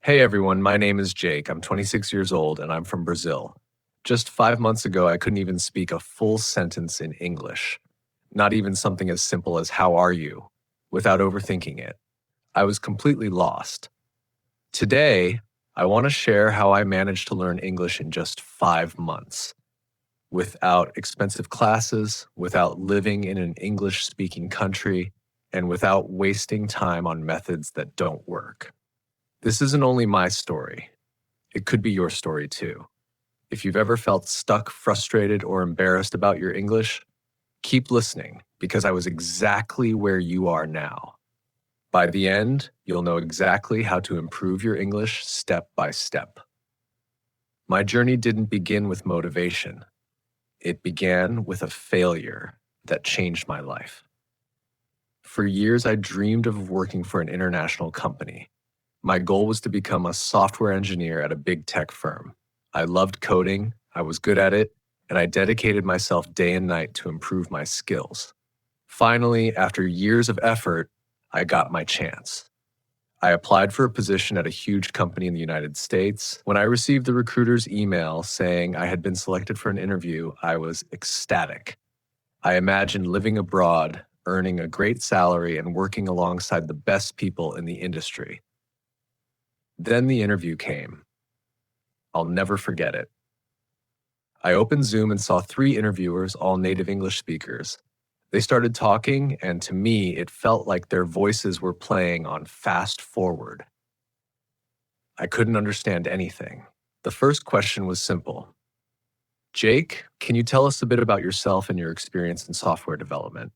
Hey everyone, my name is Jake. I'm 26 years old and I'm from Brazil. Just 5 months ago, I couldn't even speak a full sentence in English, not even something as simple as "How are you?" without overthinking it. I was completely lost. Today, I want to share how I managed to learn English in just 5 months, without expensive classes, without living in an English speaking country, and without wasting time on methods that don't work. This isn't only my story. It could be your story too. If you've ever felt stuck, frustrated, or embarrassed about your English, keep listening because I was exactly where you are now. By the end, you'll know exactly how to improve your English step by step. My journey didn't begin with motivation. It began with a failure that changed my life. For years, I dreamed of working for an international company. My goal was to become a software engineer at a big tech firm. I loved coding, I was good at it, and I dedicated myself day and night to improve my skills. Finally, after years of effort, I got my chance. I applied for a position at a huge company in the United States. When I received the recruiter's email saying I had been selected for an interview, I was ecstatic. I imagined living abroad, earning a great salary, and working alongside the best people in the industry. Then the interview came. I'll never forget it. I opened Zoom and saw three interviewers, all native English speakers. They started talking, and to me, it felt like their voices were playing on fast forward. I couldn't understand anything. The first question was simple. Jake, can you tell us a bit about yourself and your experience in software development?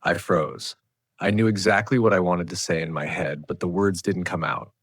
I froze. I knew exactly what I wanted to say in my head, but the words didn't come out.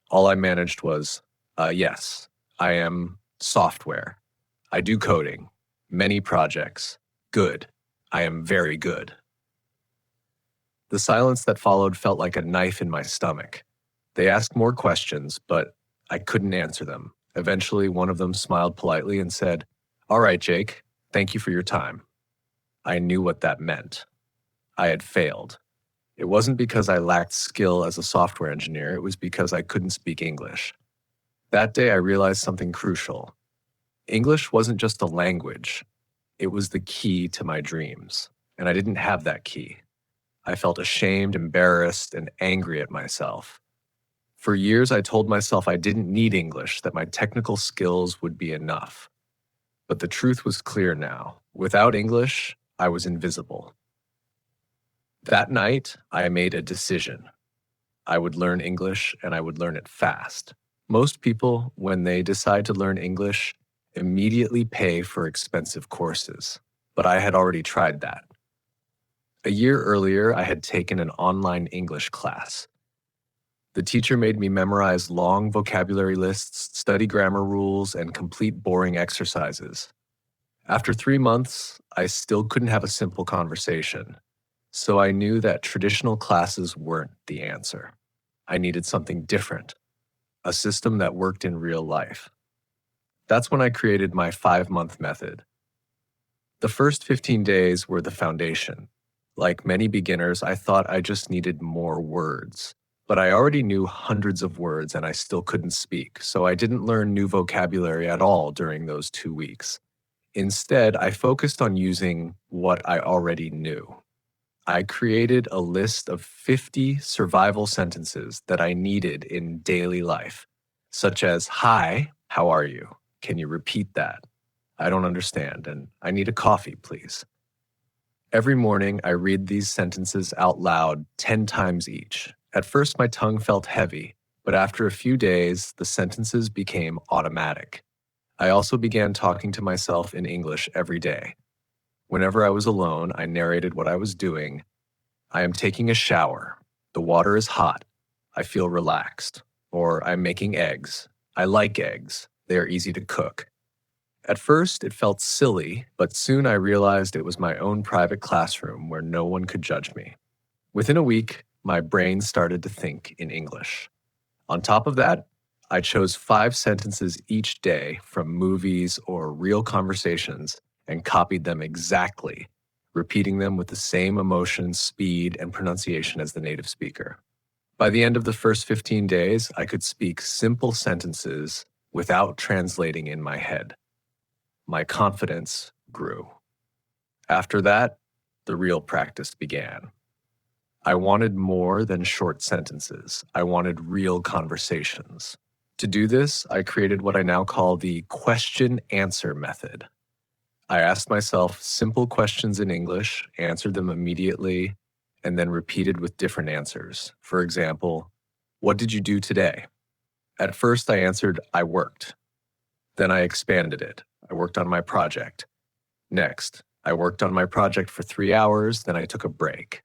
All I managed was, yes, I am software. I do coding, many projects. Good. I am very good. The silence that followed felt like a knife in my stomach. They asked more questions, but I couldn't answer them. Eventually, one of them smiled politely and said, "All right, Jake, thank you for your time." I knew what that meant. I had failed. It wasn't because I lacked skill as a software engineer, it was because I couldn't speak English. That day, I realized something crucial. English wasn't just a language, it was the key to my dreams, and I didn't have that key. I felt ashamed, embarrassed, and angry at myself. For years, I told myself I didn't need English, that my technical skills would be enough. But the truth was clear now. Without English, I was invisible. That night, I made a decision. I would learn English, and I would learn it fast. Most people, when they decide to learn English, immediately pay for expensive courses. But I had already tried that. A year earlier, I had taken an online English class. The teacher made me memorize long vocabulary lists, study grammar rules, and complete boring exercises. After 3 months, I still couldn't have a simple conversation. So I knew that traditional classes weren't the answer. I needed something different, a system that worked in real life. That's when I created my 5-month method. The first 15 days were the foundation. Like many beginners, I thought I just needed more words. But I already knew hundreds of words and I still couldn't speak, so I didn't learn new vocabulary at all during those 2 weeks. Instead, I focused on using what I already knew. I created a list of 50 survival sentences that I needed in daily life, such as, "Hi, how are you? Can you repeat that? I don't understand, and I need a coffee, please." Every morning, I read these sentences out loud 10 times each. At first, my tongue felt heavy, but after a few days, the sentences became automatic. I also began talking to myself in English every day. Whenever I was alone, I narrated what I was doing. I am taking a shower. The water is hot. I feel relaxed. Or I'm making eggs. I like eggs. They are easy to cook. At first, it felt silly, but soon I realized it was my own private classroom where no one could judge me. Within a week, my brain started to think in English. On top of that, I chose 5 sentences each day from movies or real conversations and copied them exactly, repeating them with the same emotion, speed, and pronunciation as the native speaker. By the end of the first 15 days, I could speak simple sentences without translating in my head. My confidence grew. After that, the real practice began. I wanted more than short sentences. I wanted real conversations. To do this, I created what I now call the question-answer method. I asked myself simple questions in English, answered them immediately, and then repeated with different answers. For example, what did you do today? At first, I answered, I worked. Then I expanded it. I worked on my project. Next, I worked on my project for 3 hours, then I took a break.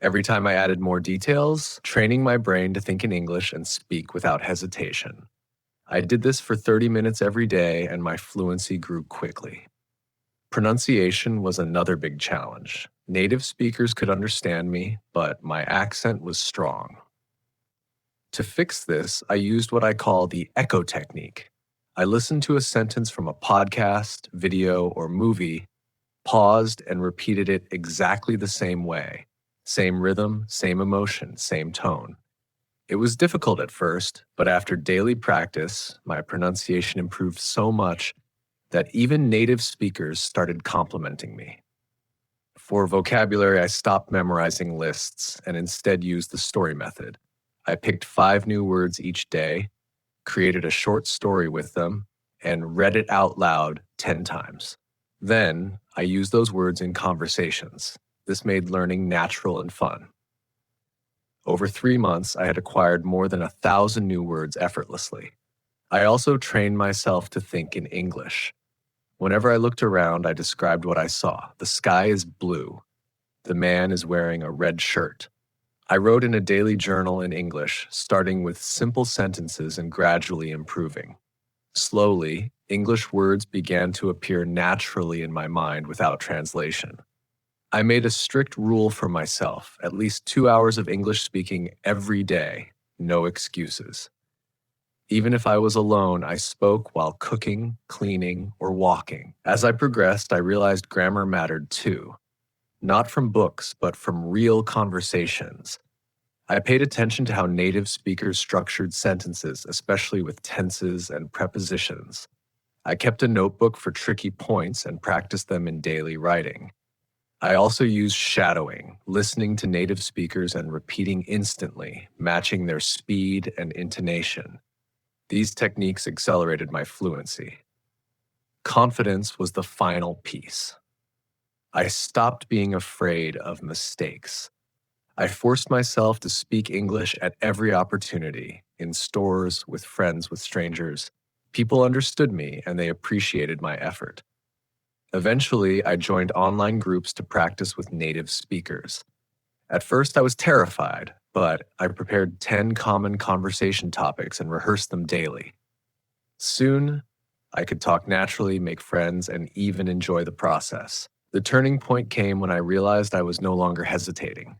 Every time I added more details, training my brain to think in English and speak without hesitation. I did this for 30 minutes every day, and my fluency grew quickly. Pronunciation was another big challenge. Native speakers could understand me, but my accent was strong. To fix this, I used what I call the echo technique. I listened to a sentence from a podcast, video, or movie, paused, and repeated it exactly the same way. Same rhythm, same emotion, same tone. It was difficult at first, but after daily practice, my pronunciation improved so much that even native speakers started complimenting me. For vocabulary, I stopped memorizing lists and instead used the story method. I picked 5 new words each day, created a short story with them, and read it out loud 10 times. Then, I used those words in conversations. This made learning natural and fun. Over 3 months, I had acquired more than 1,000 new words effortlessly. I also trained myself to think in English. Whenever I looked around, I described what I saw. The sky is blue. The man is wearing a red shirt. I wrote in a daily journal in English, starting with simple sentences and gradually improving. Slowly, English words began to appear naturally in my mind without translation. I made a strict rule for myself, at least 2 hours of English speaking every day, no excuses. Even if I was alone, I spoke while cooking, cleaning, or walking. As I progressed, I realized grammar mattered too. Not from books, but from real conversations. I paid attention to how native speakers structured sentences, especially with tenses and prepositions. I kept a notebook for tricky points and practiced them in daily writing. I also used shadowing, listening to native speakers and repeating instantly, matching their speed and intonation. These techniques accelerated my fluency. Confidence was the final piece. I stopped being afraid of mistakes. I forced myself to speak English at every opportunity, in stores, with friends, with strangers. People understood me and they appreciated my effort. Eventually, I joined online groups to practice with native speakers. At first, I was terrified, but I prepared 10 common conversation topics and rehearsed them daily. Soon, I could talk naturally, make friends, and even enjoy the process. The turning point came when I realized I was no longer hesitating.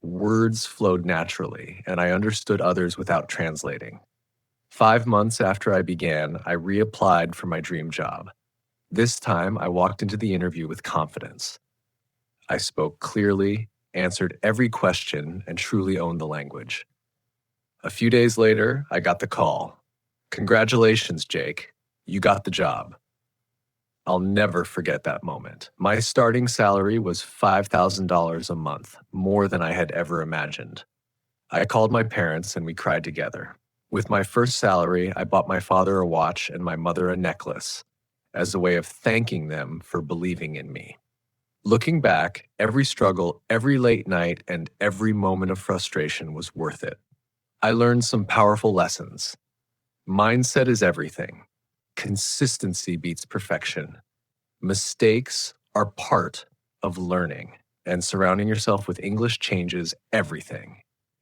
Words flowed naturally, and I understood others without translating. 5 months after I began, I reapplied for my dream job. This time, I walked into the interview with confidence. I spoke clearly, answered every question, and truly owned the language. A few days later, I got the call. Congratulations, Jake. You got the job. I'll never forget that moment. My starting salary was $5,000 a month, more than I had ever imagined. I called my parents and we cried together. With my first salary, I bought my father a watch and my mother a necklace, as a way of thanking them for believing in me. Looking back, every struggle, every late night, and every moment of frustration was worth it. I learned some powerful lessons. Mindset is everything. Consistency beats perfection. Mistakes are part of learning, and surrounding yourself with English changes everything.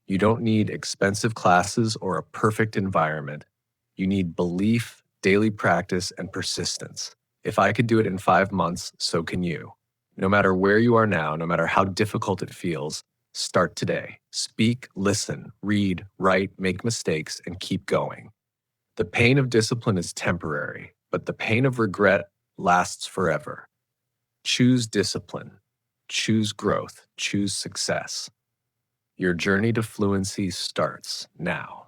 You don't need expensive classes or a perfect environment. You need belief, daily practice, and persistence. If I could do it in 5 months, so can you. No matter where you are now, no matter how difficult it feels, start today. Speak, listen, read, write, make mistakes, and keep going. The pain of discipline is temporary, but the pain of regret lasts forever. Choose discipline. Choose growth. Choose success. Your journey to fluency starts now.